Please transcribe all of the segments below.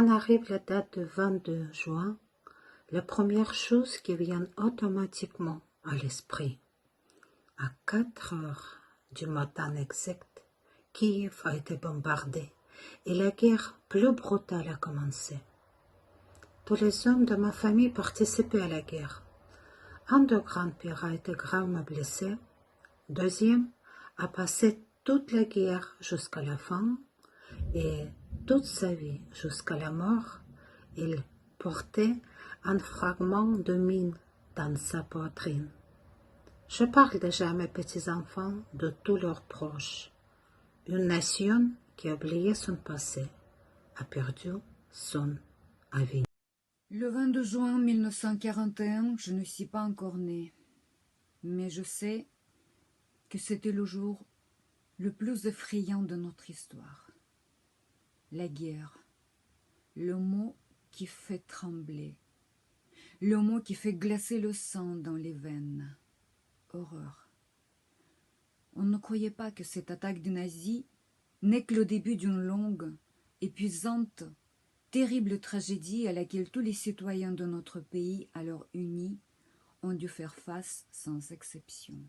Quand arrive la date du 22 juin, la première chose qui vient automatiquement à l'esprit, à 4 heures du matin exact, Kiev a été bombardée et la guerre plus brutale a commencé. Tous les hommes de ma famille participaient à la guerre. Un de grands-pères a été gravement blessé, deuxième a passé toute la guerre jusqu'à la fin et toute sa vie jusqu'à la mort, il portait un fragment de mine dans sa poitrine. Je parle déjà à mes petits-enfants de tous leurs proches. Une nation qui a oublié son passé a perdu son avenir. Le 22 juin 1941, je ne suis pas encore née, mais je sais que c'était le jour le plus effrayant de notre histoire. La guerre, le mot qui fait trembler, le mot qui fait glacer le sang dans les veines. Horreur. On ne croyait pas que cette attaque des nazis n'est que le début d'une longue, épuisante, terrible tragédie à laquelle tous les citoyens de notre pays, alors unis, ont dû faire face sans exception.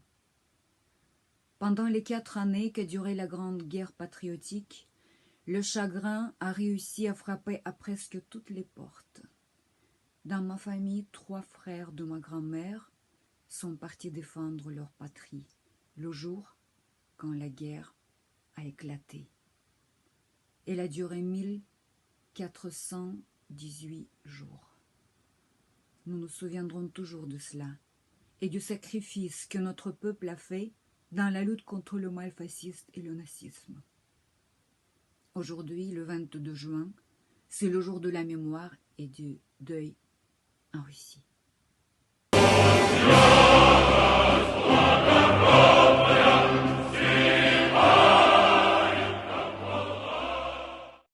Pendant les 4 années qu'a duré la Grande Guerre patriotique, le chagrin a réussi à frapper à presque toutes les portes. Dans ma famille, 3 frères de ma grand-mère sont partis défendre leur patrie, le jour quand la guerre a éclaté. Elle a duré 1418 jours. Nous nous souviendrons toujours de cela et du sacrifice que notre peuple a fait dans la lutte contre le mal fasciste et le nazisme. Aujourd'hui, le 22 juin, c'est le jour de la mémoire et du deuil en Russie.